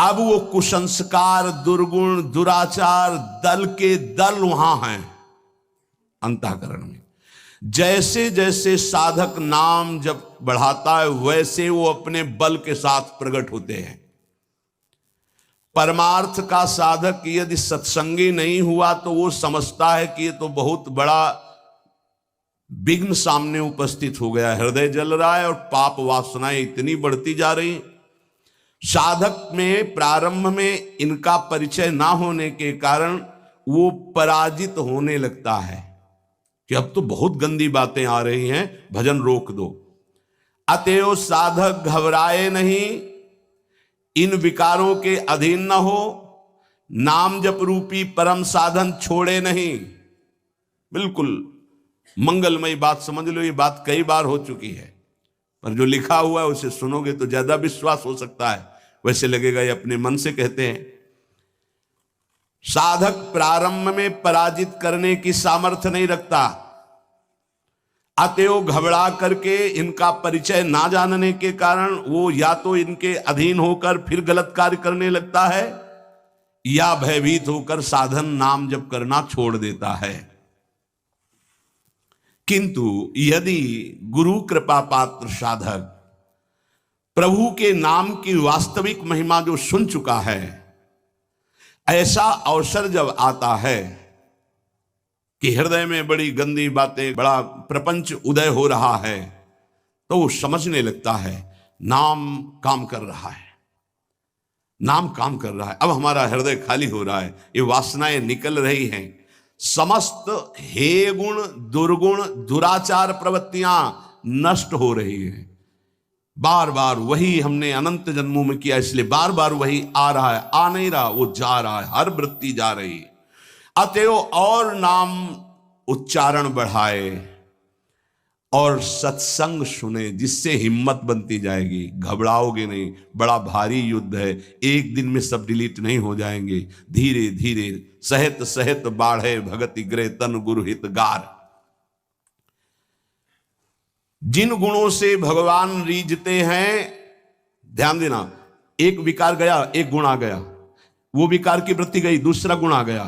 अब वो कुसंस्कार, दुर्गुण, दुराचार दल के दल वहां हैं अंतःकरण में। जैसे जैसे साधक नाम जब बढ़ाता है वैसे वो अपने बल के साथ प्रकट होते हैं। परमार्थ का साधक यदि सत्संगी नहीं हुआ तो वो समझता है कि ये तो बहुत बड़ा विघ्न सामने उपस्थित हो गया, हृदय जल रहा है और पाप वासनाएं इतनी बढ़ती जा रही। साधक में प्रारंभ में इनका परिचय ना होने के कारण वो पराजित होने लगता है कि अब तो बहुत गंदी बातें आ रही हैं, भजन रोक दो। अतएव साधक घबराए नहीं, इन विकारों के अधीन न हो, नाम जप रूपी परम साधन छोड़े नहीं। बिल्कुल मंगलमयी बात समझ लो, ये बात कई बार हो चुकी है, पर जो लिखा हुआ है उसे सुनोगे तो ज्यादा विश्वास हो सकता है, वैसे लगेगा ये अपने मन से कहते हैं। साधक प्रारंभ में पराजित करने की सामर्थ्य नहीं रखता, अतएव घबरा करके इनका परिचय ना जानने के कारण वो या तो इनके अधीन होकर फिर गलत कार्य करने लगता है या भयभीत होकर साधन नाम जप करना छोड़ देता है। किंतु यदि गुरु कृपा पात्र साधक प्रभु के नाम की वास्तविक महिमा जो सुन चुका है, ऐसा अवसर जब आता है कि हृदय में बड़ी गंदी बातें, बड़ा प्रपंच उदय हो रहा है, तो वो समझने लगता है नाम काम कर रहा है, नाम काम कर रहा है। अब हमारा हृदय खाली हो रहा है, ये वासनाएं निकल रही हैं, समस्त हे गुण, दुर्गुण, दुराचार प्रवृत्तियां नष्ट हो रही हैं। बार बार वही हमने अनंत जन्मों में किया, इसलिए बार बार वही आ रहा है, आ नहीं रहा, वो जा रहा है, हर वृत्ति जा रही है। अतएव और नाम उच्चारण बढ़ाए और सत्संग सुने, जिससे हिम्मत बनती जाएगी, घबराओगे नहीं। बड़ा भारी युद्ध है, एक दिन में सब डिलीट नहीं हो जाएंगे, धीरे धीरे सहत सहत बाढ़े भगति गृह तन गुरु हित गार। जिन गुणों से भगवान रीझते हैं, ध्यान देना, एक विकार गया एक गुण आ गया, वो विकार की वृत्ति गई दूसरा गुण आ गया,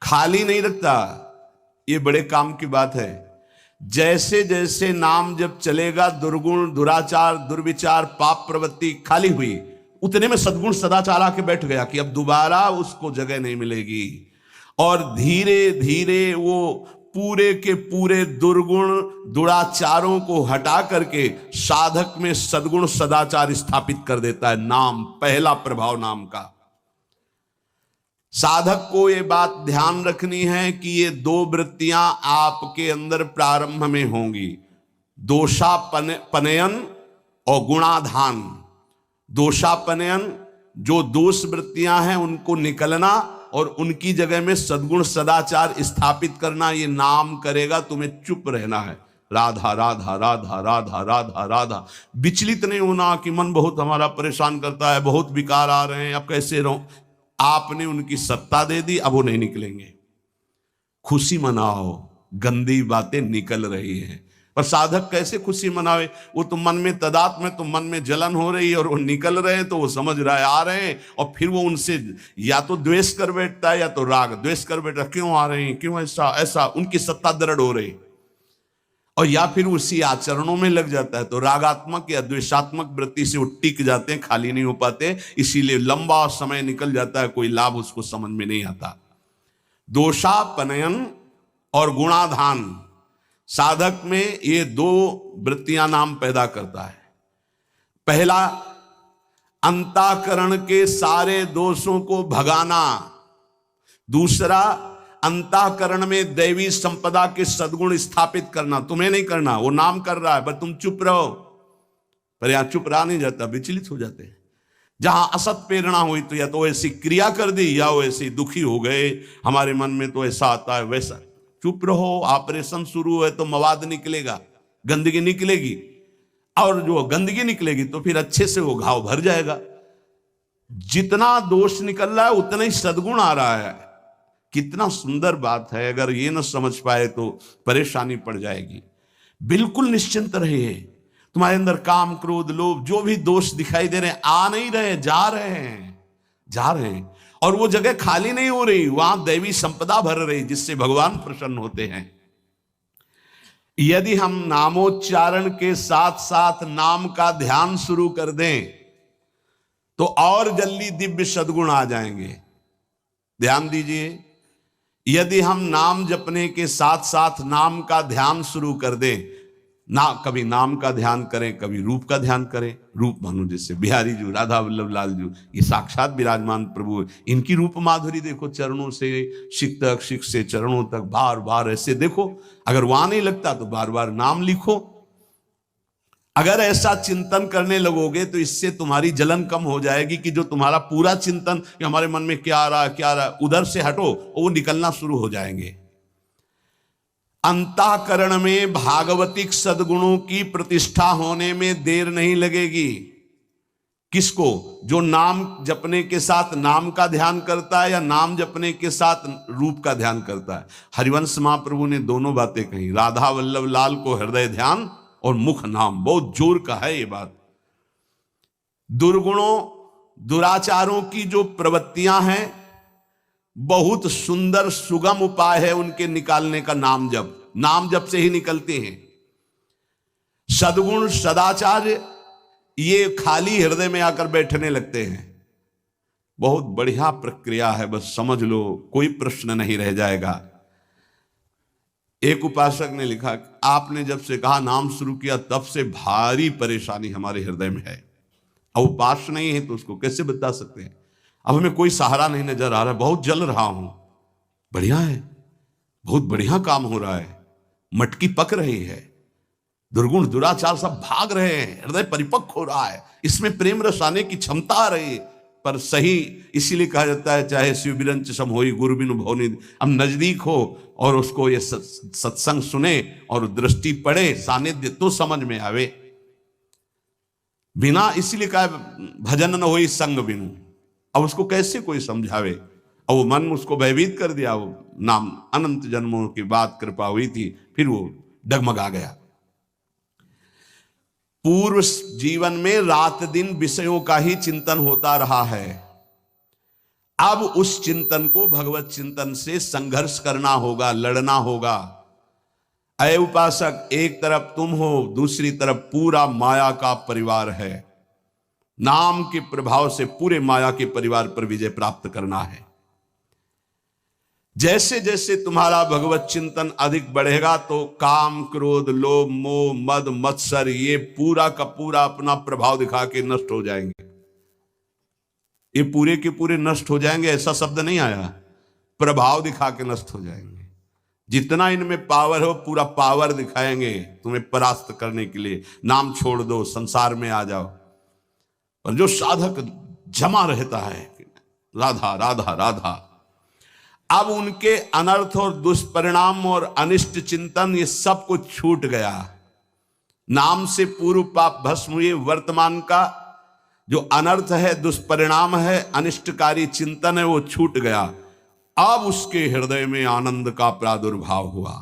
खाली नहीं रखता। ये बड़े काम की बात है। जैसे जैसे नाम जब चलेगा, दुर्गुण, दुराचार, दुर्विचार, पाप प्रवृत्ति खाली हुई, उतने में सद्गुण सदाचार आके बैठ गया कि अब दोबारा उसको जगह नहीं मिलेगी। और धीरे धीरे वो पूरे के पूरे दुर्गुण दुराचारों को हटा करके साधक में सद्गुण सदाचार स्थापित कर देता है। नाम, पहला प्रभाव नाम का। साधक को ये बात ध्यान रखनी है कि ये दो वृत्तियां आपके अंदर प्रारंभ में होंगी, दोषापनयन और गुणाधान। दोषापनयन, जो दोष वृत्तियां हैं उनको निकलना और उनकी जगह में सद्गुण सदाचार स्थापित करना, ये नाम करेगा। तुम्हें चुप रहना है, राधा राधा राधा राधा राधा राधा। विचलित नहीं होना कि मन बहुत हमारा परेशान करता है, बहुत विकार आ रहे हैं, अब कैसे रहूं। आपने उनकी सत्ता दे दी, अब वो नहीं निकलेंगे। खुशी मनाओ, गंदी बातें निकल रही हैं। पर साधक कैसे खुशी मनावे? वो तो मन में तदात्म में, तो मन में जलन हो रही है और वो निकल रहे हैं तो वो समझ रहा है आ रहे हैं, और फिर वो उनसे या तो द्वेष कर बैठता है या तो राग। द्वेष कर बैठता, क्यों आ रहे हैं, क्यों ऐसा ऐसा, उनकी सत्ता दृढ़ हो रही, और या फिर उसी आचरणों में लग जाता है तो रागात्मक या द्वेषात्मक वृत्ति से वो टिक जाते हैं, खाली नहीं हो पाते। इसीलिए लंबा समय निकल जाता है, कोई लाभ उसको समझ में नहीं आता। दोषापनयन और गुणाधान, साधक में ये दो वृत्तियां नाम पैदा करता है। पहला, अंतःकरण के सारे दोषों को भगाना। दूसरा, अंतःकरण में दैवी संपदा के सद्गुण स्थापित करना। तुम्हें नहीं करना, वो नाम कर रहा है, बस तुम चुप रहो। पर यहां चुप रहा नहीं जाता, विचलित हो जाते हैं। जहां असत प्रेरणा हुई तो या तो ऐसी क्रिया कर दी या वो ऐसे दुखी हो गए, हमारे मन में तो ऐसा आता है वैसा। चुप रहो, ऑपरेशन शुरू है तो मवाद निकलेगा, गंदगी निकलेगी, और जो गंदगी निकलेगी तो फिर अच्छे से वो घाव भर जाएगा। जितना दोष निकल रहा है उतना ही सद्गुण आ रहा है। कितना सुंदर बात है, अगर ये न समझ पाए तो परेशानी पड़ जाएगी। बिल्कुल निश्चिंत रहिए, तुम्हारे अंदर काम, क्रोध, लोभ, जो भी दोष दिखाई दे रहे हैं, आ नहीं रहे, जा रहे हैं। जा रहे हैं और वो जगह खाली नहीं हो रही, वहां दैवी संपदा भर रही जिससे भगवान प्रसन्न होते हैं। यदि हम नामोच्चारण के साथ साथ नाम का ध्यान शुरू कर दें तो और जल्दी दिव्य सद्गुण आ जाएंगे। ध्यान दीजिए, यदि हम नाम जपने के साथ साथ नाम का ध्यान शुरू कर दें, ना कभी नाम का ध्यान करें, कभी रूप का ध्यान करें। रूप मानो जैसे बिहारी जी, राधा वल्लभ लाल जी, ये साक्षात विराजमान प्रभु, इनकी रूप माधुरी देखो, चरणों से शिख तक, शिख से चरणों तक बार बार ऐसे देखो। अगर वहां नहीं लगता तो बार बार नाम लिखो। अगर ऐसा चिंतन करने लगोगे तो इससे तुम्हारी जलन कम हो जाएगी कि जो तुम्हारा पूरा चिंतन कि हमारे मन में क्या आ रहा क्या रहा, उधर से हटो, वो निकलना शुरू हो जाएंगे। अंतःकरण में भागवतिक सद्गुणों की प्रतिष्ठा होने में देर नहीं लगेगी। किसको? जो नाम जपने के साथ नाम का ध्यान करता है या नाम जपने के साथ रूप का ध्यान करता है। हरिवंश महाप्रभु ने दोनों बातें कही, राधा वल्लभ लाल को हृदय ध्यान और मुख नाम, बहुत जोर का है ये बात। दुर्गुणों दुराचारों की जो प्रवृत्तियां हैं, बहुत सुंदर सुगम उपाय है उनके निकालने का नाम जप। नाम जप से ही निकलते हैं। सद्गुण सदाचार ये खाली हृदय में आकर बैठने लगते हैं। बहुत बढ़िया प्रक्रिया है, बस समझ लो, कोई प्रश्न नहीं रह जाएगा। एक उपासक ने लिखा, आपने जब से कहा नाम शुरू किया तब से भारी परेशानी हमारे हृदय में है। अब उपास नहीं है तो उसको कैसे बता सकते हैं। अब हमें कोई सहारा नहीं नजर आ रहा है, बहुत जल रहा हूं। बढ़िया है, बहुत बढ़िया काम हो रहा है, मटकी पक रही है, दुर्गुण दुराचार सब भाग रहे हैं, हृदय परिपक्व हो रहा है, इसमें प्रेम रस आने की क्षमता आ रही है। पर सही इसीलिए कहा जाता है, चाहे शिव बिरंच सम होई गुरु बिनु भवनी। अब नजदीक हो और उसको ये सत्संग सुने और दृष्टि पड़े, सानिध्य तो समझ में आवे। बिना, इसीलिए कहा भजन न होई संग बिनु। अब उसको कैसे कोई समझावे। और वो मन उसको भयभीत कर दिया। वो नाम अनंत जन्मों की बात कृपा हुई थी, फिर वो डगमगा गया। पूर्व जीवन में रात दिन विषयों का ही चिंतन होता रहा है। अब उस चिंतन को भगवत चिंतन से संघर्ष करना होगा, लड़ना होगा। अय उपासक, एक तरफ तुम हो, दूसरी तरफ पूरा माया का परिवार है। नाम के प्रभाव से पूरे माया के परिवार पर विजय प्राप्त करना है। जैसे जैसे तुम्हारा भगवत चिंतन अधिक बढ़ेगा तो काम क्रोध लोभ मोह मद मत्सर ये पूरा का पूरा अपना प्रभाव दिखा के नष्ट हो जाएंगे। ये पूरे के पूरे नष्ट हो जाएंगे ऐसा शब्द नहीं आया, प्रभाव दिखा के नष्ट हो जाएंगे। जितना इनमें पावर हो पूरा पावर दिखाएंगे तुम्हें परास्त करने के लिए। नाम छोड़ दो, संसार में आ जाओ। और जो साधक जमा रहता है राधा राधा राधा, अब उनके अनर्थ और दुष्परिणाम और अनिष्ट चिंतन ये सब कुछ छूट गया। नाम से पूर्व पाप भस्म हुए। वर्तमान का जो अनर्थ है, दुष्परिणाम है, अनिष्टकारी चिंतन है, वो छूट गया। अब उसके हृदय में आनंद का प्रादुर्भाव हुआ।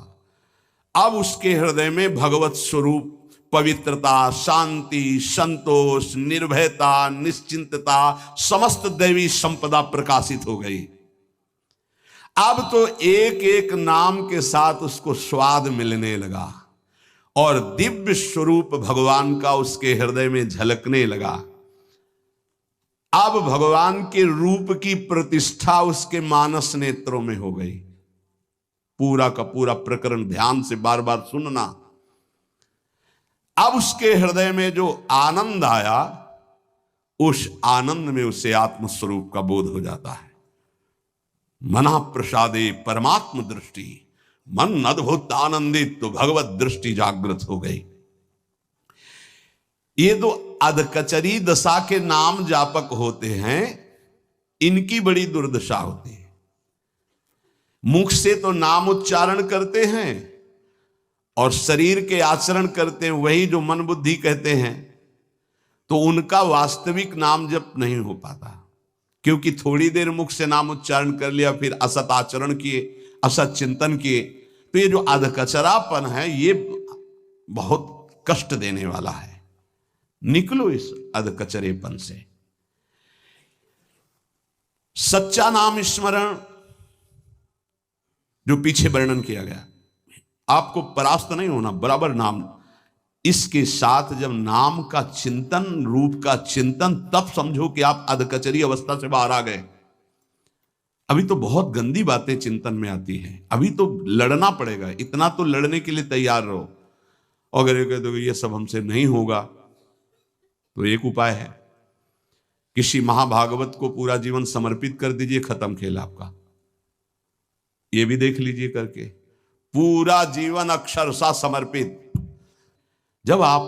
अब उसके हृदय में भगवत स्वरूप पवित्रता, शांति, संतोष, निर्भयता, निश्चिंतता, समस्त दैवी संपदा प्रकाशित हो गई। अब तो एक एक नाम के साथ उसको स्वाद मिलने लगा और दिव्य स्वरूप भगवान का उसके हृदय में झलकने लगा। अब भगवान के रूप की प्रतिष्ठा उसके मानस नेत्रों में हो गई। पूरा का पूरा प्रकरण ध्यान से बार बार सुनना। अब उसके हृदय में जो आनंद आया, उस आनंद में उसे आत्मस्वरूप का बोध हो जाता है। मना प्रसादे परमात्म दृष्टि, मन अद्भुत आनंदित तो भगवत दृष्टि जागृत हो गई। ये दो अधकचरी दशा के नाम जापक होते हैं, इनकी बड़ी दुर्दशा होती है। मुख से तो नाम उच्चारण करते हैं और शरीर के आचरण करते हैं वही जो मन बुद्धि कहते हैं, तो उनका वास्तविक नाम जप नहीं हो पाता। क्योंकि थोड़ी देर मुख से नाम उच्चारण कर लिया, फिर असत आचरण किए, असत चिंतन किए, तो ये जो अधकचरापन है ये बहुत कष्ट देने वाला है। निकलो इस अधकचरेपन से। सच्चा नाम स्मरण जो पीछे वर्णन किया गया, आपको परास्त नहीं होना, बराबर नाम। इसके साथ जब नाम का चिंतन, रूप का चिंतन, तब समझो कि आप अधकचरी अवस्था से बाहर आ गए। अभी तो बहुत गंदी बातें चिंतन में आती हैं, अभी तो लड़ना पड़ेगा, इतना तो लड़ने के लिए तैयार रहो। अगर ये कह दो ये सब हमसे नहीं होगा, तो एक उपाय है, किसी महाभागवत को पूरा जीवन समर्पित कर दीजिए, खत्म खेल आपका। ये भी देख लीजिए करके, पूरा जीवन अक्षरशः समर्पित। जब आप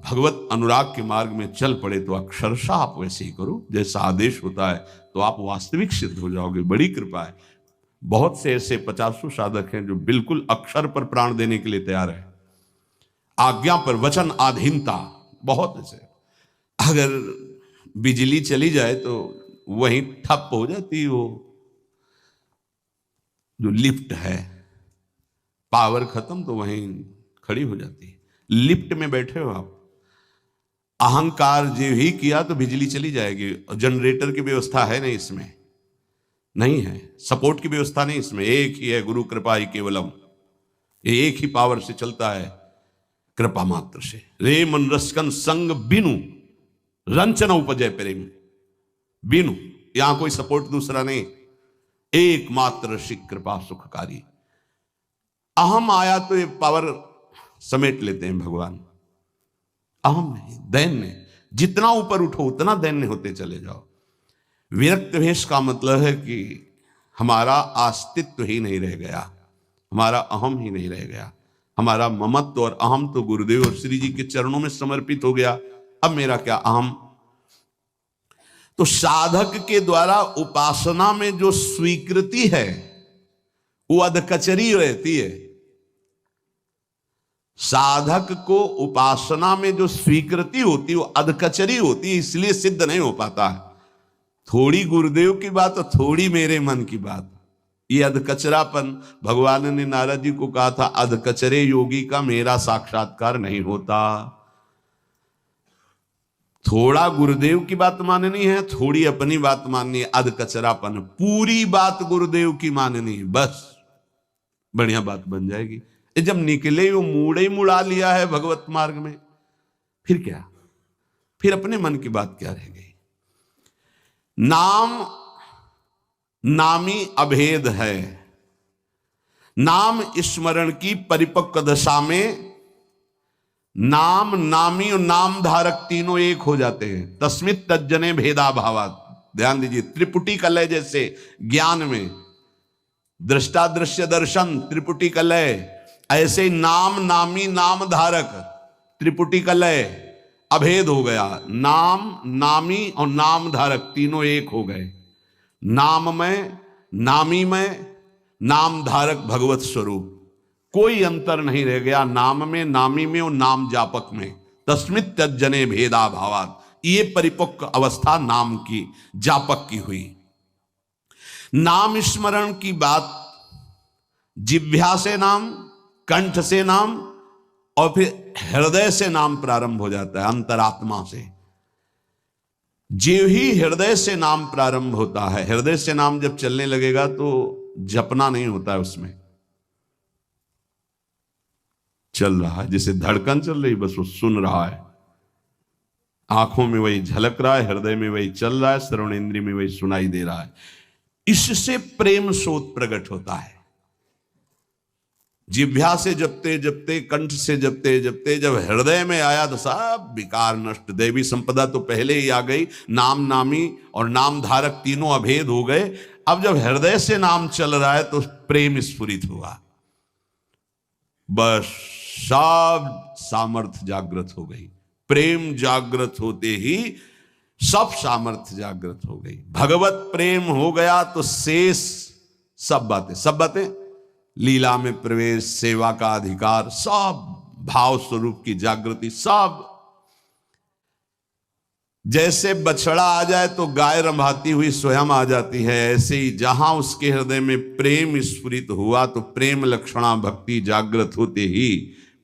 भगवत अनुराग के मार्ग में चल पड़े तो अक्षरशः आप वैसे ही करो जैसा आदेश होता है, तो आप वास्तविक सिद्ध हो जाओगे। बड़ी कृपा है। बहुत से ऐसे 50 साधक हैं जो बिल्कुल अक्षर पर प्राण देने के लिए तैयार है, आज्ञा पर वचन आधीनता, बहुत ऐसे। अगर बिजली चली जाए तो वहीं ठप हो जाती है, वो जो लिफ्ट है, पावर खत्म तो वहीं खड़ी हो जाती है। लिफ्ट में बैठे हो आप, अहंकार जो ही किया तो बिजली चली जाएगी। जनरेटर की व्यवस्था है नहीं इसमें, नहीं है, सपोर्ट की व्यवस्था नहीं इसमें। एक ही है, गुरु कृपा ही केवलम। ये एक ही पावर से चलता है, कृपा मात्र से। रे मन रसकन संग बिनु रंचन उपजय प्रेम, बिनु, यहां कोई सपोर्ट दूसरा नहीं, एकमात्र ऋषिक कृपा सुखकारी। अहम आया तो ये पावर समेट लेते हैं भगवान। अहम नहीं, दैन्य, जितना ऊपर उठो उतना दैन्य होते चले जाओ। विरक्त भेष का मतलब है कि हमारा अस्तित्व ही नहीं रह गया, हमारा अहम ही नहीं रह गया, हमारा ममत्व और अहम तो गुरुदेव और श्री जी के चरणों में समर्पित हो गया। अब मेरा क्या अहम। तो साधक के द्वारा उपासना में जो स्वीकृति है वो अधकचरी रहती है। साधक को उपासना में जो स्वीकृति होती है वो अधकचरी होती है, इसलिए सिद्ध नहीं हो पाता है। थोड़ी गुरुदेव की बात और थोड़ी मेरे मन की बात, ये अधकचरापन। भगवान ने नारद जी को कहा था, अधकचरे योगी का मेरा साक्षात्कार नहीं होता। थोड़ा गुरुदेव की बात माननी है, थोड़ी अपनी बात माननी है, अधकचरापन। पूरी बात गुरुदेव की माननी है, बस बढ़िया बात बन जाएगी। जब निकले वो मूड़े ही मुड़ा लिया है भगवत मार्ग में, फिर क्या, फिर अपने मन की बात क्या रह गई। नाम नामी अभेद है। नाम स्मरण की परिपक्व दशा में नाम, नामी और नाम धारक तीनों एक हो जाते हैं। तस्मित तज्जने भेदा भावात। ध्यान दीजिए, त्रिपुटी कलय जैसे ज्ञान में दृष्टा दृश्य दर्शन त्रिपुटी कलय, ऐसे ही नाम नामी नाम धारक त्रिपुटी कलय अभेद हो गया। नाम, नामी और नाम धारक तीनों एक हो गए। नाम में, नामी में, नाम धारक भगवत स्वरूप, कोई अंतर नहीं रह गया नाम में, नामी में और नाम जापक में। तस्मित तज्जने भेदा भावात, ये परिपक्व अवस्था नाम की, जापक की हुई। नाम स्मरण की बात जिह्वा से नाम, कंठ से नाम और फिर हृदय से नाम प्रारंभ हो जाता है, अंतरात्मा से। जो ही हृदय से नाम प्रारंभ होता है, हृदय से नाम जब चलने लगेगा तो जपना नहीं होता है, उसमें चल रहा है, जैसे धड़कन चल रही, बस वो सुन रहा है। आंखों में वही झलक रहा है, हृदय में वही चल रहा है, श्रवण इंद्रिय में वही सुनाई दे रहा है। इससे प्रेम सोत प्रकट होता है। जिह्वा से जपते जपते, कंठ से जपते जपते जब हृदय में आया तो सब विकार नष्ट, दैवी संपदा तो पहले ही आ गई। नाम, नामी और नाम धारक तीनों अभेद हो गए। अब जब हृदय से नाम चल रहा है तो प्रेम स्फुरित हुआ, बस सब सामर्थ्य जागृत हो गई। प्रेम जागृत होते ही सब सामर्थ्य जागृत हो गई। भगवत प्रेम हो गया तो शेष सब बातें, लीला में प्रवेश, सेवा का अधिकार, सब भाव स्वरूप की जागृति, सब। जैसे बछड़ा आ जाए तो गाय रंभाती हुई स्वयं आ जाती है, ऐसे ही जहां उसके हृदय में प्रेम स्फुरित हुआ तो प्रेम लक्षणा भक्ति जागृत होते ही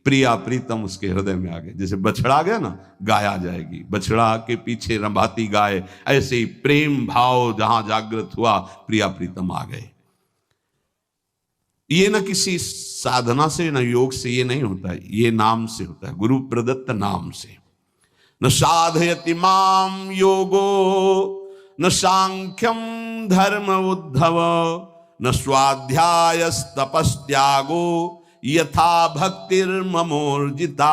प्रिया प्रीतम उसके हृदय में आ गए। जैसे बछड़ा गया ना, गाय आ जाएगी, बछड़ा के पीछे रंभाती गाय, ऐसे ही प्रेम भाव जहां जागृत हुआ, प्रिया प्रीतम आ गए। ये ना किसी साधना से ना योग से ये नहीं होता है, ये नाम से होता है, गुरु प्रदत्त नाम से। न साधयति माम योगो न सांख्यम धर्म उद्धव न स्वाध्यायस्तपस्त्यागो यथा भक्तिर्ममोर्जिता।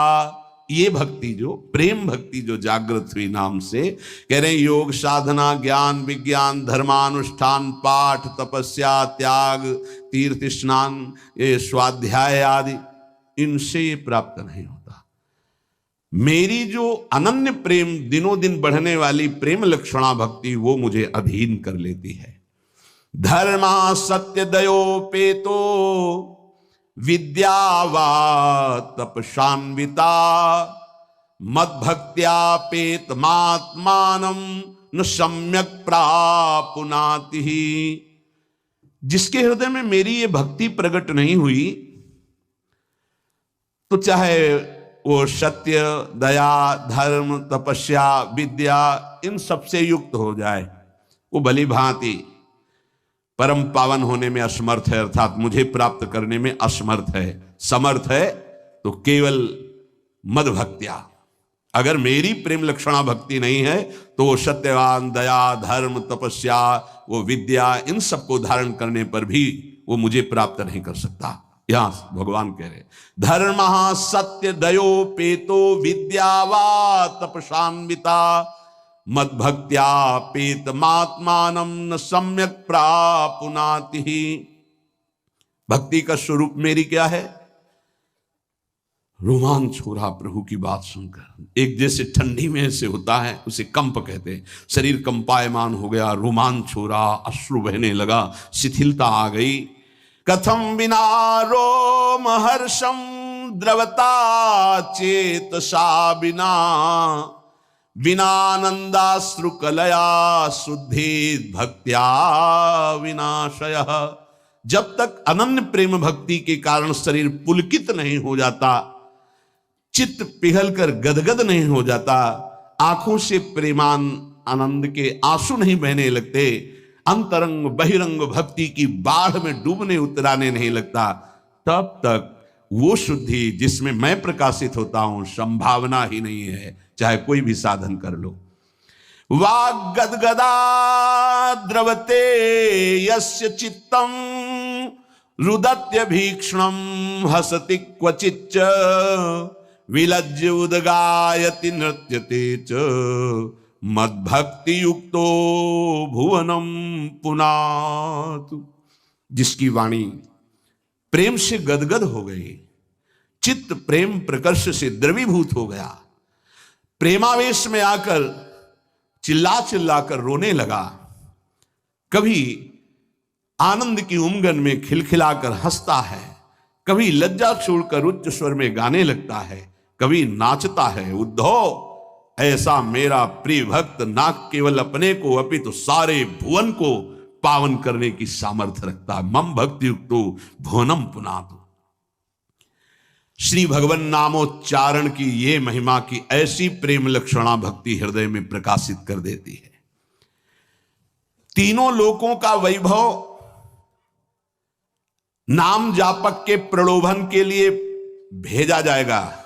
ये भक्ति जो प्रेम भक्ति जो जागृत हुई नाम से, कह रहे हैं योग साधना ज्ञान विज्ञान धर्मानुष्ठान पाठ तपस्या त्याग तीर्थ स्नान ये स्वाध्याय आदि, इनसे ये प्राप्त नहीं होता। मेरी जो अनन्य प्रेम दिनों दिन बढ़ने वाली प्रेम लक्षणा भक्ति, वो मुझे अधीन कर लेती है। धर्मा सत्य दयोपेतो विद्यावा तपशान्विता मद्भक्त्यापेतमात्मानं न सम्यक प्रापुनाति। जिसके हृदय में मेरी ये भक्ति प्रकट नहीं हुई, तो चाहे वो सत्य दया धर्म तपस्या विद्या इन सबसे युक्त हो जाए, वो भली भांति परम पावन होने में असमर्थ है, अर्थात मुझे प्राप्त करने में असमर्थ है। समर्थ है तो केवल मद भक्त्या। अगर मेरी प्रेम लक्षणा भक्ति नहीं है तो वो सत्यवान दया धर्म तपस्या वो विद्या इन सबको धारण करने पर भी वो मुझे प्राप्त नहीं कर सकता। यहां भगवान कह रहे धर्म सत्य दयोपेतो विद्यावा तपशान्विता मद्भक्त्यापेतमात्मानं न सम्यक प्रापुनाति। भक्ति का स्वरूप मेरी क्या है? रोमांच हो रहा प्रभु की बात सुनकर, एक जैसे ठंडी में से होता है उसे कंप कहते हैं, शरीर कंपायमान हो गया, रोमांच हो रहा, अश्रु बहने लगा, शिथिलता आ गई। कथम विना रोम हर्षम द्रवता चेतसा बिना विनानंदाश्रुकलया शुद्धि भक्त्या विनाशय। जब तक अनन्य प्रेम भक्ति के कारण शरीर पुलकित नहीं हो जाता, चित्त पिघलकर गदगद नहीं हो जाता, आंखों से प्रेमान आनंद के आंसू नहीं बहने लगते, अंतरंग बहिरंग भक्ति की बाढ़ में डूबने उतराने नहीं लगता, तब तक वो शुद्धि जिसमें मैं प्रकाशित होता हूं संभावना ही नहीं है, चाहे कोई भी साधन कर लो। वाग गदगदा द्रवते यस्य चित्तम रुदत्य भीक्षणम हसति क्वचिच्च विलज्य उदगायति नृत्यते च मद्भक्ति युक्तो भुवनम पुनातु। जिसकी वाणी प्रेम से गदगद हो गई, चित्त प्रेम प्रकर्ष से द्रवीभूत हो गया, प्रेमावेश में आकर चिल्ला चिल्ला कर रोने लगा, कभी आनंद की उमंगन में खिलखिलाकर हंसता है, कभी लज्जा छोड़कर उच्च स्वर में गाने लगता है, कभी नाचता है। उद्धव, ऐसा मेरा प्रिय भक्त ना केवल अपने को अपितु सारे भुवन को पावन करने की सामर्थ्य रखता है। मम भक्ति युक्तो भुवनम पुनातु। श्री भगवान नामोच्चारण की ये महिमा की ऐसी प्रेम लक्षणा भक्ति हृदय में प्रकाशित कर देती है। तीनों लोकों का वैभव नाम जापक के प्रलोभन के लिए भेजा जाएगा।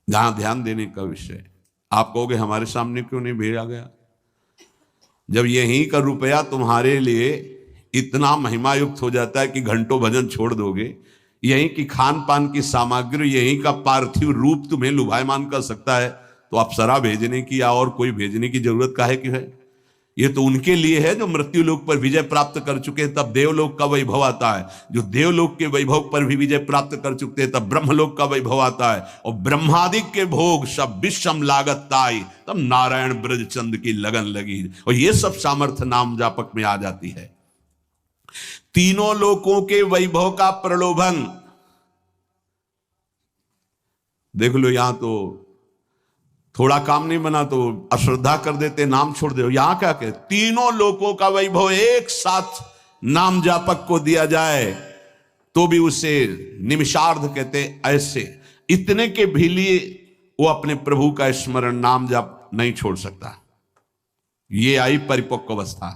जहां ध्यान देने का विषय, आप कहोगे हमारे सामने क्यों नहीं भेजा गया? जब यहीं का रुपया तुम्हारे लिए इतना महिमा युक्त हो जाता है कि घंटों भजन छोड़ दोगे, यहीं की खान पान की सामग्री, यहीं का पार्थिव रूप तुम्हें लुभायमान कर सकता है, तो अप्सरा भेजने की या और कोई भेजने की जरूरत काहे की है? ये तो उनके लिए है जो मृत्यु लोक पर विजय प्राप्त कर चुके हैं, तब देवलोक का वैभव आता है। जो देवलोक के वैभव पर भी विजय प्राप्त कर चुके हैं, तब ब्रह्मलोक का वैभव आता है। और ब्रह्मादि के भोग सब विषम लागत ताई, तब नारायण ब्रजचंद की लगन लगी, और ये सब सामर्थ्य नाम जापक में आ जाती है। तीनों लोकों के वैभव का प्रलोभन देख लो। यहां तो थोड़ा काम नहीं बना तो अश्रद्धा कर देते, नाम छोड़ दे। यहां क्या कहे? तीनों लोकों का वैभव एक साथ नाम जापक को दिया जाए तो भी उसे निमिषार्ध कहते। ऐसे इतने के भी लिए वो अपने प्रभु का स्मरण नाम जप नहीं छोड़ सकता। ये आई परिपक्व अवस्था।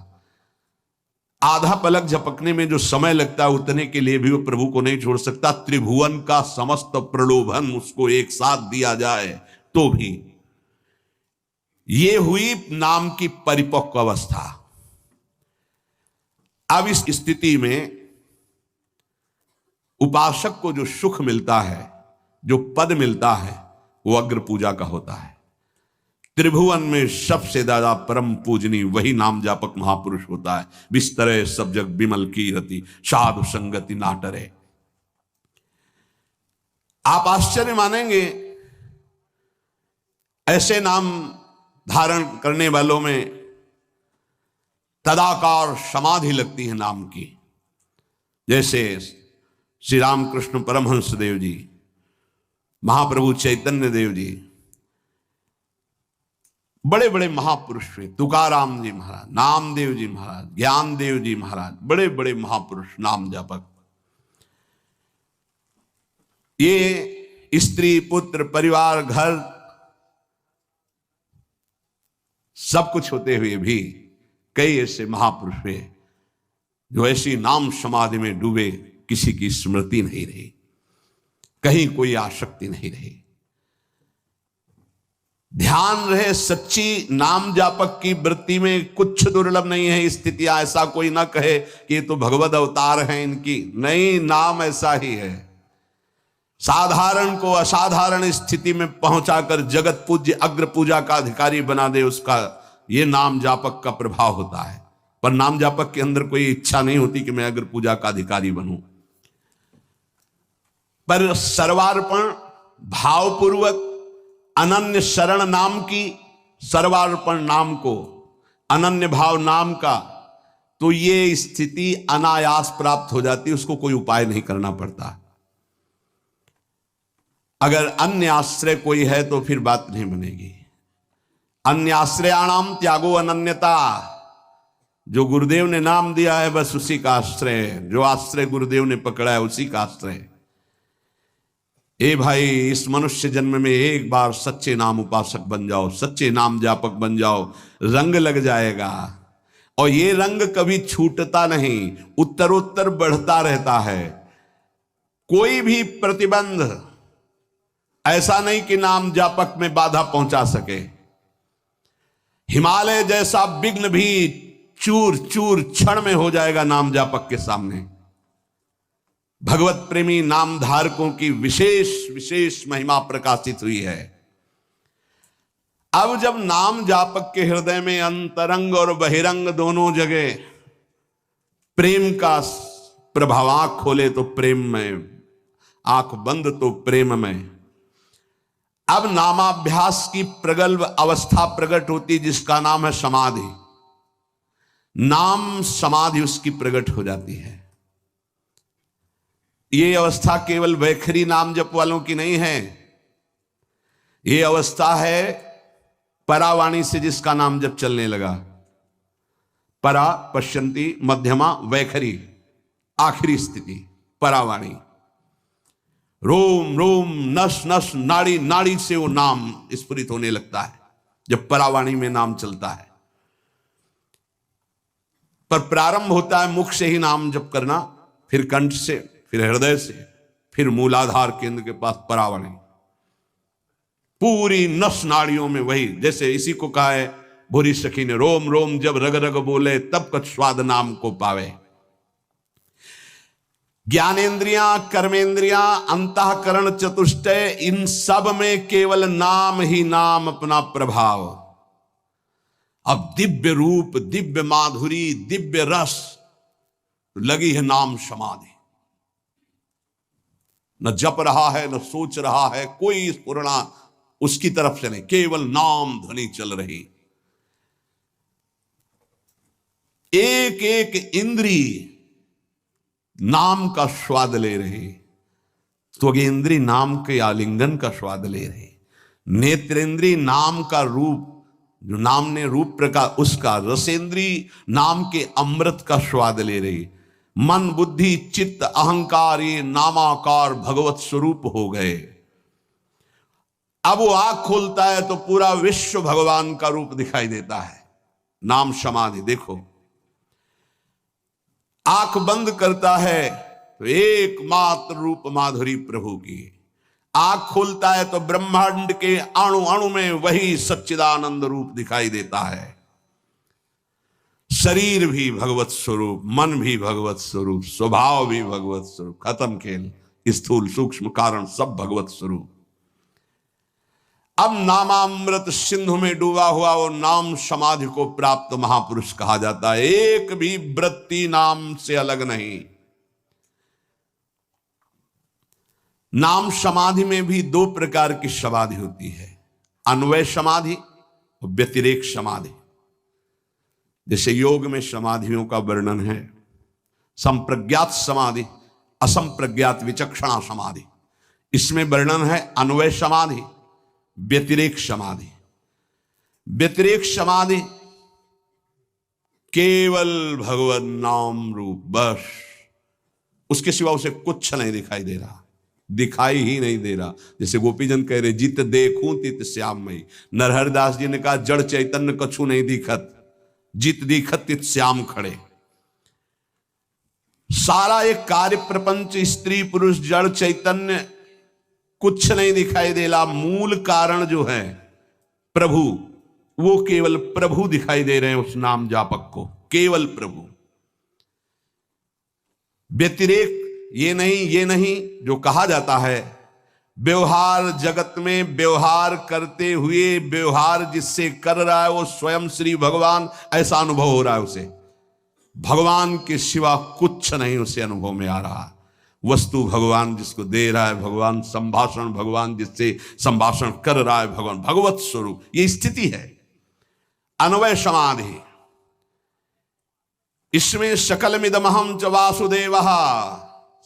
आधा पलक झपकने में जो समय लगता है उतने के लिए भी वो प्रभु को नहीं छोड़ सकता। त्रिभुवन का समस्त प्रलोभन उसको एक साथ दिया जाए तो भी। ये हुई नाम की परिपक्व अवस्था। अब इस स्थिति में उपासक को जो सुख मिलता है, जो पद मिलता है, वो अग्र पूजा का होता है। त्रिभुवन में सबसे ज्यादा परम पूजनी वही नाम जापक महापुरुष होता है। बिस्तरे सब जग बिमल की रति, साधु संगति नाटरे। आप आश्चर्य मानेंगे, ऐसे नाम धारण करने वालों में तदाकार समाधि लगती है नाम की। जैसे श्री रामकृष्ण परमहंस देव जी, महाप्रभु चैतन्य देव जी, बड़े बड़े महापुरुष हुए। तुकाराम जी महाराज, नामदेव जी महाराज, ज्ञानदेव जी महाराज, बड़े बड़े महापुरुष नाम जापक। ये स्त्री पुत्र परिवार घर सब कुछ होते हुए भी कई ऐसे महापुरुष हुए जो ऐसी नाम समाधि में डूबे, किसी की स्मृति नहीं रही, कहीं कोई आसक्ति नहीं रही। ध्यान रहे, सच्ची नाम जापक की वृत्ति में कुछ दुर्लभ नहीं है स्थितियां। ऐसा कोई ना कहे कि ये तो भगवत अवतार हैं इनकी, नहीं, नाम ऐसा ही है। साधारण को असाधारण स्थिति में पहुंचाकर जगत पूज्य अग्र पूजा का अधिकारी बना दे, उसका ये नाम जापक का प्रभाव होता है। पर नाम जापक के अंदर कोई इच्छा नहीं होती कि मैं अग्र पूजा का अधिकारी बनूं। पर सर्वार्पण भावपूर्वक अनन्य शरण नाम की, सर्वार्पण नाम को, अनन्य भाव नाम का, तो ये स्थिति अनायास प्राप्त हो जाती है। उसको कोई उपाय नहीं करना पड़ता। अगर अन्य आश्रय कोई है तो फिर बात नहीं बनेगी। अन्य आश्रयाणाम त्यागो अनन्यता। जो गुरुदेव ने नाम दिया है बस उसी का आश्रय, जो आश्रय गुरुदेव ने पकड़ा है उसी का आश्रय। ए भाई, इस मनुष्य जन्म में एक बार सच्चे नाम उपासक बन जाओ, सच्चे नाम जापक बन जाओ, रंग लग जाएगा। और ये रंग कभी छूटता नहीं, उत्तरोत्तर बढ़ता रहता है। कोई भी प्रतिबंध ऐसा नहीं कि नाम जापक में बाधा पहुंचा सके। हिमालय जैसा विघ्न भी चूर चूर क्षण में हो जाएगा नाम जापक के सामने। भगवत प्रेमी नाम धारकों की विशेष विशेष महिमा प्रकाशित हुई है। अब जब नाम जापक के हृदय में अंतरंग और बहिरंग दोनों जगह प्रेम का प्रभाव, आंख खोले तो प्रेम में, आंख बंद तो प्रेम में, अब नामाभ्यास की प्रगल्भ अवस्था प्रकट होती जिसका नाम है समाधि। नाम समाधि उसकी प्रकट हो जाती है। ये अवस्था केवल वैखरी नाम जप वालों की नहीं है, ये अवस्था है परावाणी से जिसका नाम जप चलने लगा। परा पश्यंती, मध्यमा, वैखरी, आखिरी स्थिति परावाणी। रोम रोम नस नस नाड़ी नाड़ी से वो नाम स्फुरित होने लगता है जब परावाणी में नाम चलता है। पर प्रारंभ होता है मुख से ही नाम जप करना, फिर कंठ से, फिर हृदय से, फिर मूलाधार केंद्र के पास परावाणी। पूरी नस नाड़ियों में वही, जैसे इसी को कहा है भूरी सखी ने, रोम रोम जब रग रग बोले तब कछ स्वाद नाम को पावे। ज्ञानेन्द्रियां, कर्मेंद्रियां, अंतःकरण चतुष्टय, इन सब में केवल नाम ही नाम अपना प्रभाव। अब दिव्य रूप, दिव्य माधुरी, दिव्य रस, लगी है नाम समाधि। न जप रहा है, न सोच रहा है, कोई स्फुरणा उसकी तरफ से नहीं, केवल नाम ध्वनि चल रही। एक एक इंद्री नाम का स्वाद ले रहे, त्वगेंद्री नाम के आलिंगन का स्वाद ले रहे, नेत्रेंद्री नाम का रूप, जो नाम ने रूप प्रकार उसका, रसेंद्री नाम के अमृत का स्वाद ले रही, मन बुद्धि चित्त अहंकार ये नामाकार भगवत स्वरूप हो गए। अब वो आंख खोलता है तो पूरा विश्व भगवान का रूप दिखाई देता है। नाम समाधि देखो, आंख बंद करता है तो एकमात्र रूप माधुरी प्रभु की, आंख खोलता है तो ब्रह्मांड के अणु अणु में वही सच्चिदानंद रूप दिखाई देता है। शरीर भी भगवत स्वरूप, मन भी भगवत स्वरूप, स्वभाव भी भगवत स्वरूप, खत्म खेल, स्थूल सूक्ष्म कारण सब भगवत स्वरूप। अब नामामृत सिंधु में डूबा हुआ वो नाम समाधि को प्राप्त महापुरुष कहा जाता है। एक भी वृत्ति नाम से अलग नहीं। नाम समाधि में भी दो प्रकार की समाधि होती है, अन्वय समाधि और व्यतिरेक समाधि। जैसे योग में समाधियों का वर्णन है, संप्रज्ञात समाधि, असंप्रज्ञात विचक्षणा समाधि, इसमें वर्णन है अन्वय समाधि, व्यतिरेक समाधि। व्यतिरेक समाधि केवल भगवत नाम रूप, बस उसके सिवा उसे कुछ नहीं दिखाई दे रहा, दिखाई ही नहीं दे रहा। जैसे गोपीजन कह रहे, जित देखूं तित श्याममयी। नरहरदास जी ने कहा, जड़ चैतन्य कछु नहीं दिखत, जित दिखत तित श्याम खड़े। सारा एक कार्य प्रपंच, स्त्री पुरुष जड़ चैतन्य कुछ नहीं दिखाई देला। मूल कारण जो है प्रभु, वो केवल प्रभु दिखाई दे रहे हैं उस नाम जापक को, केवल प्रभु। व्यतिरेक ये नहीं जो कहा जाता है, व्यवहार जगत में व्यवहार करते हुए व्यवहार जिससे कर रहा है वो स्वयं श्री भगवान, ऐसा अनुभव हो रहा है उसे। भगवान के सिवा कुछ नहीं उसे अनुभव में आ रहा। वस्तु भगवान जिसको दे रहा है भगवान, संभाषण भगवान जिससे संभाषण कर रहा है भगवान, भगवत स्वरूप। ये स्थिति है अन्वय समाधि। इसमें सकल मिदमहम च वासुदेव,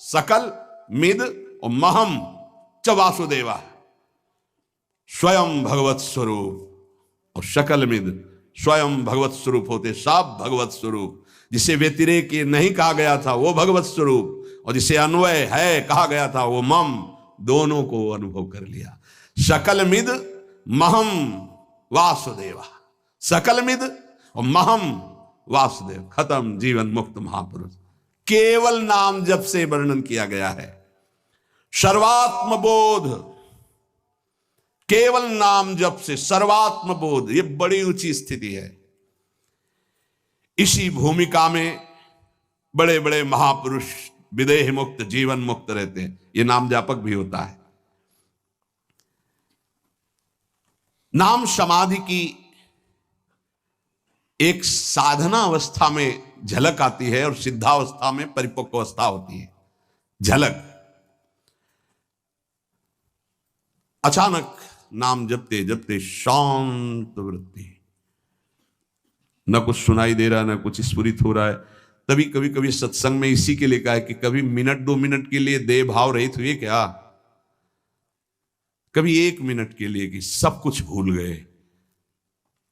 सकल मिद और महम च वासुदेव, स्वयं भगवत स्वरूप और सकल मिद स्वयं भगवत स्वरूप होते, सब भगवत स्वरूप। जिसे व्यतिरेक नहीं कहा गया था वो भगवत स्वरूप, और जिसे अन्वय है कहा गया था वो मम, दोनों को अनुभव कर लिया। सकल मिद महम वासुदेव, सकल मिद और महम वासुदेव, खत्म, जीवन मुक्त महापुरुष। केवल नाम जप से वर्णन किया गया है। सर्वात्म बोध, केवल नाम जप से सर्वात्म बोध, ये बड़ी ऊंची स्थिति है। इसी भूमिका में बड़े बड़े महापुरुष विदेह मुक्त, जीवन मुक्त रहते हैं। ये नाम जापक भी होता है। नाम समाधि की एक साधना अवस्था में झलक आती है और सिद्धावस्था में परिपक्व अवस्था होती है। झलक, अचानक नाम जपते जपते शांत वृत्ति, न कुछ सुनाई दे रहा न कुछ स्फुरित हो रहा है। तभी कभी कभी सत्संग में इसी के लिए कहा है कि कभी मिनट 2 मिनट के लिए देह भाव रहित हुए क्या, कभी 1 मिनट के लिए कि सब कुछ भूल गए,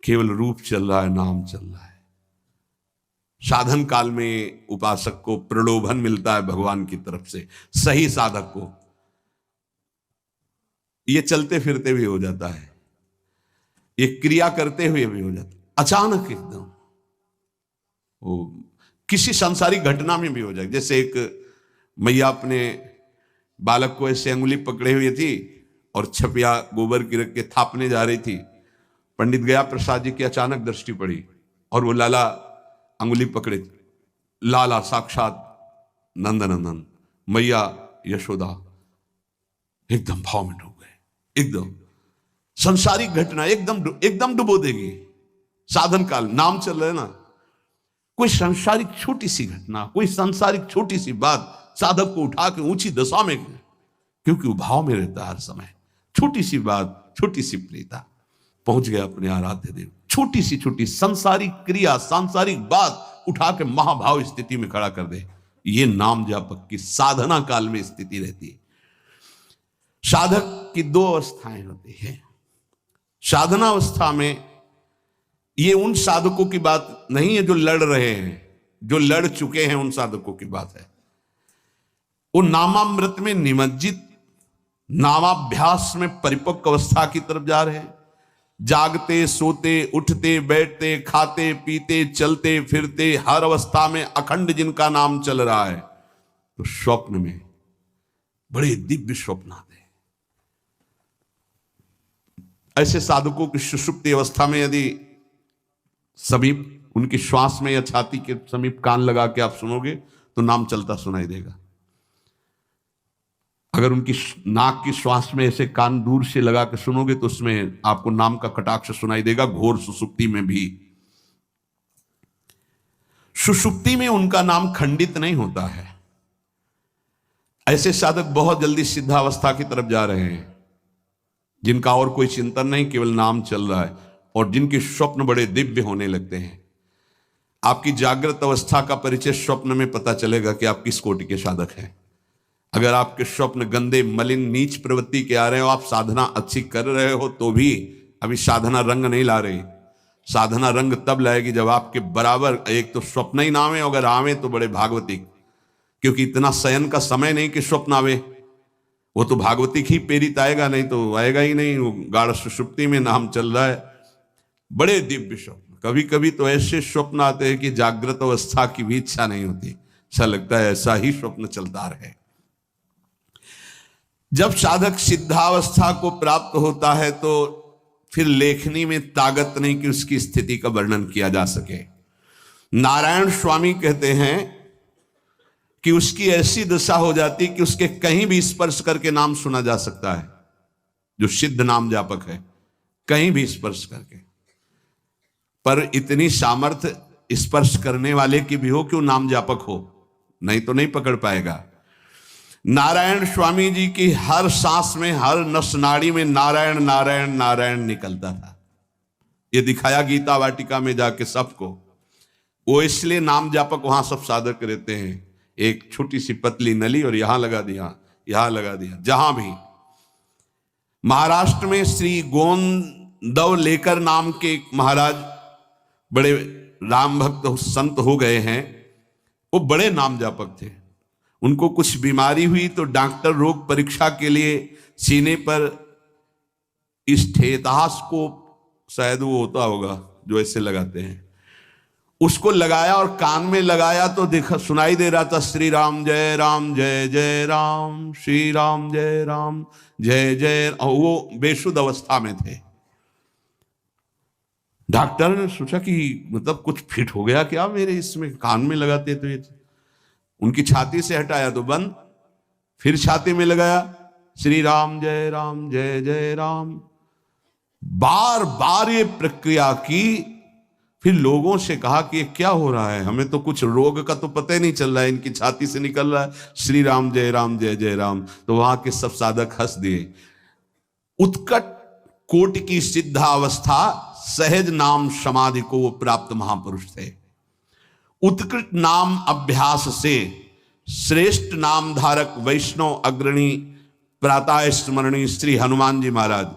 केवल रूप चल रहा है, नाम चल रहा है। साधन काल में उपासक को प्रलोभन मिलता है भगवान की तरफ से, सही साधक को ये चलते फिरते भी हो जाता है, ये क्रिया करते हुए भी हो जाता है। अचानक एकदम वो किसी सांसारिक घटना में भी हो जाए। जैसे एक मैया अपने बालक को ऐसे अंगुली पकड़े हुई थी और छपिया गोबर की रख के थापने जा रही थी। पंडित गया प्रसाद जी की अचानक दृष्टि पड़ी और वो लाला अंगुली पकड़े, लाला साक्षात नंदनंदन, मैया यशोदा एकदम भाव में डूब गए। एकदम संसारिक घटना एकदम डुबो देगी। साधन काल, नाम चल रहा है ना, कोई संसारिक छोटी सी घटना, कोई संसारिक छोटी सी बात साधक को उठा के ऊंची दशा में, क्योंकि वो भाव में रहता है हर समय। छोटी सी बात, छोटी सी प्रीता, पहुंच गया अपने आराध्य देव। छोटी सी छोटी संसारिक क्रिया, सांसारिक बात उठा के महाभाव स्थिति में खड़ा कर दे। ये नाम जापक की साधना काल में स्थिति रहती है। साधक की 2 अवस्थाएं होती हैं। साधना अवस्था में ये उन साधकों की बात नहीं है जो लड़ रहे हैं, जो लड़ चुके हैं उन साधकों की बात है। वो नामामृत में निमज्जित, नामाभ्यास में परिपक्व अवस्था की तरफ जा रहे हैं। जागते, सोते, उठते, बैठते, खाते, पीते, चलते फिरते, हर अवस्था में अखंड जिनका नाम चल रहा है, तो स्वप्न में बड़े दिव्य स्वप्न आते हैं। ऐसे साधकों की सुषुप्ति अवस्था में यदि समीप उनकी श्वास में या छाती के समीप कान लगा के आप सुनोगे तो नाम चलता सुनाई देगा। अगर उनकी नाक की श्वास में ऐसे कान दूर से लगा के सुनोगे तो उसमें आपको नाम का कटाक्ष सुनाई देगा, घोर सुषुप्ति में भी। सुषुप्ति में उनका नाम खंडित नहीं होता है। ऐसे साधक बहुत जल्दी सिद्धावस्था की तरफ जा रहे हैं, जिनका और कोई चिंतन नहीं, केवल नाम चल रहा है, और जिनके स्वप्न बड़े दिव्य होने लगते हैं। आपकी जागृत अवस्था का परिचय स्वप्न में पता चलेगा कि आप किस कोटि के साधक हैं। अगर आपके स्वप्न गंदे, मलिन, नीच प्रवृत्ति के आ रहे हो, आप साधना अच्छी कर रहे हो तो भी अभी साधना रंग नहीं ला रही। साधना रंग तब लाएगी जब आपके बराबर एक तो स्वप्न ही ना आवे, अगर आवे तो बड़े भागवतिक, क्योंकि इतना शयन का समय नहीं कि स्वप्न आवे। वो तो भागवतिक ही प्रेरित आएगा, नहीं तो आएगा ही नहीं। वो गाढ़ सुषुप्ति में नाम चल रहा है, बड़े दिव्य स्वप्न। कभी कभी तो ऐसे स्वप्न आते हैं कि जागृत अवस्था की भी इच्छा नहीं होती, ऐसा लगता है ऐसा ही स्वप्न चलता रहे। जब साधक सिद्धावस्था को प्राप्त होता है तो फिर लेखनी में ताकत नहीं कि उसकी स्थिति का वर्णन किया जा सके। नारायण स्वामी कहते हैं कि उसकी ऐसी दशा हो जाती कि उसके कहीं भी स्पर्श करके नाम सुना जा सकता है। जो सिद्ध नाम जापक है, कहीं भी स्पर्श करके, पर इतनी सामर्थ्य स्पर्श करने वाले की भी हो कि वो नाम जापक हो, नहीं तो नहीं पकड़ पाएगा। नारायण स्वामी जी की हर सांस में, हर नस नाड़ी में नारायण नारायण नारायण निकलता था। ये दिखाया गीता वाटिका में जाके सबको। वो इसलिए नाम जापक वहां सब साधक रहते हैं। एक छोटी सी पतली नली और यहां लगा दिया, यहां लगा दिया, जहां भी। महाराष्ट्र में श्री गोंदव लेकर नाम के एक महाराज, बड़े राम भक्त संत हो गए हैं। वो बड़े नाम जापक थे। उनको कुछ बीमारी हुई तो डॉक्टर रोग परीक्षा के लिए सीने पर स्टेथोस्कोप, शायद वो होता होगा जो ऐसे लगाते हैं, उसको लगाया और कान में लगाया तो देखा, सुनाई दे रहा था श्री राम जय राम जय जय राम, श्री राम जय राम जय जय। वो बेसुध अवस्था में थे। डॉक्टर ने सोचा कि मतलब कुछ फिट हो गया क्या मेरे इसमें, कान में लगाते तो ये। उनकी छाती से हटाया तो बंद, फिर छाती में लगाया श्री राम जय जय राम। बार बार ये प्रक्रिया की। फिर लोगों से कहा कि ये क्या हो रहा है, हमें तो कुछ रोग का तो पता ही नहीं चल रहा है, इनकी छाती से निकल रहा है श्री राम जय जय राम। तो वहां के सब साधक हंस दिए। उत्कट कोटि की सिद्धावस्था, सहज नाम समाधि को वो प्राप्त महापुरुष थे। उत्कृष्ट नाम अभ्यास से श्रेष्ठ नाम धारक वैष्णव अग्रणी प्रातः स्मरणी श्री हनुमान जी महाराज,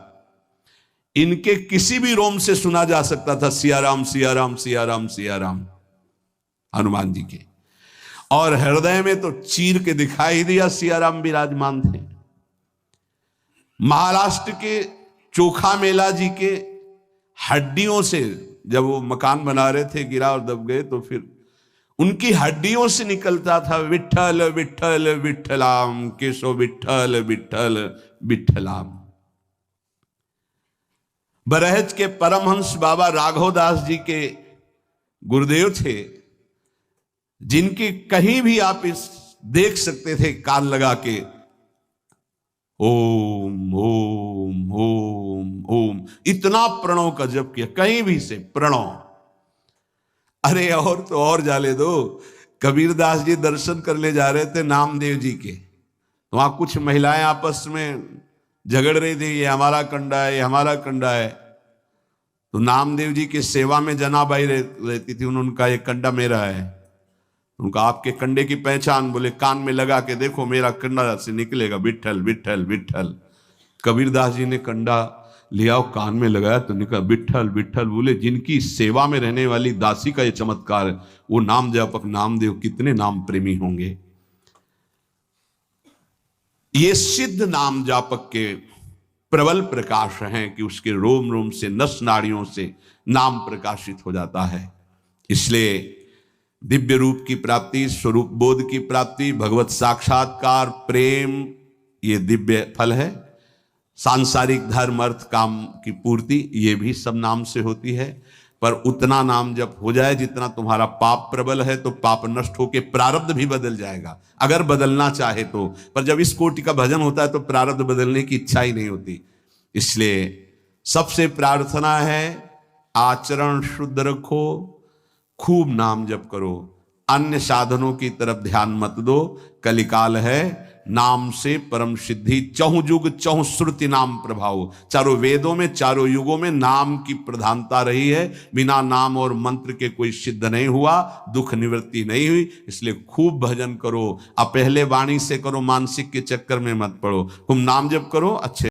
इनके किसी भी रोम से सुना जा सकता था सिया राम सिया राम सिया राम सिया राम, हनुमान जी के। और हृदय में तो चीर के दिखाई दिया सिया राम विराजमान थे। महाराष्ट्र के चोखा मेला जी के हड्डियों से, जब वो मकान बना रहे थे, गिरा और दब गए, तो फिर उनकी हड्डियों से निकलता था विठ्ठल विठ्ठल विठ्ठलाम, केशव विठ्ठल विठ्ठल विठ्ठलाम। बरहज के परमहंस बाबा राघवदास जी के गुरुदेव थे, जिनकी कहीं भी आप इस देख सकते थे कान लगा के ओम ओम ओम ओम, इतना प्रणव का जप किया, कहीं भी से प्रणव। अरे और तो और जाले दो, कबीरदास जी दर्शन करने जा रहे थे नामदेव जी के, तो वहां कुछ महिलाएं आपस में झगड़ रही थी, ये हमारा कंडा है, ये हमारा कंडा है। तो नामदेव जी की सेवा में जनाबाई रहती थी, उनका ये कंडा मेरा है। उनका आपके कंडे की पहचान, बोले कान में लगा के देखो मेरा कंडा से निकलेगा विठ्ठल विठ्ठल विठ्ठल। कबीरदास जी ने कंडा लिया और कान में लगाया तो निकला विठल विठल। बोले जिनकी सेवा में रहने वाली दासी का ये चमत्कार है, वो नाम जापक नामदेव कितने नाम प्रेमी होंगे। ये सिद्ध नाम जापक के प्रबल प्रकाश हैं कि उसके रोम रोम से, नस नाड़ियों से नाम प्रकाशित हो जाता है। इसलिए दिव्य रूप की प्राप्ति, स्वरूप बोध की प्राप्ति, भगवत साक्षात्कार, प्रेम, ये दिव्य फल है। सांसारिक धर्म, अर्थ, काम की पूर्ति, ये भी सब नाम से होती है। पर उतना नाम जब हो जाए जितना तुम्हारा पाप प्रबल है, तो पाप नष्ट होके प्रारब्ध भी बदल जाएगा, अगर बदलना चाहे तो। पर जब इस कोटि का भजन होता है तो प्रारब्ध बदलने की इच्छा ही नहीं होती। इसलिए सबसे प्रार्थना है आचरण शुद्ध रखो, खूब नाम जप करो, अन्य साधनों की तरफ ध्यान मत दो। कलिकाल है, नाम से परम सिद्धि, चहुं युग चहुं श्रुति नाम प्रभाव। चारों वेदों में, चारों युगों में नाम की प्रधानता रही है। बिना नाम और मंत्र के कोई सिद्ध नहीं हुआ, दुख निवृत्ति नहीं हुई। इसलिए खूब भजन करो। अब पहले वाणी से करो, मानसिक के चक्कर में मत पड़ो। तुम नाम जप करो, अच्छे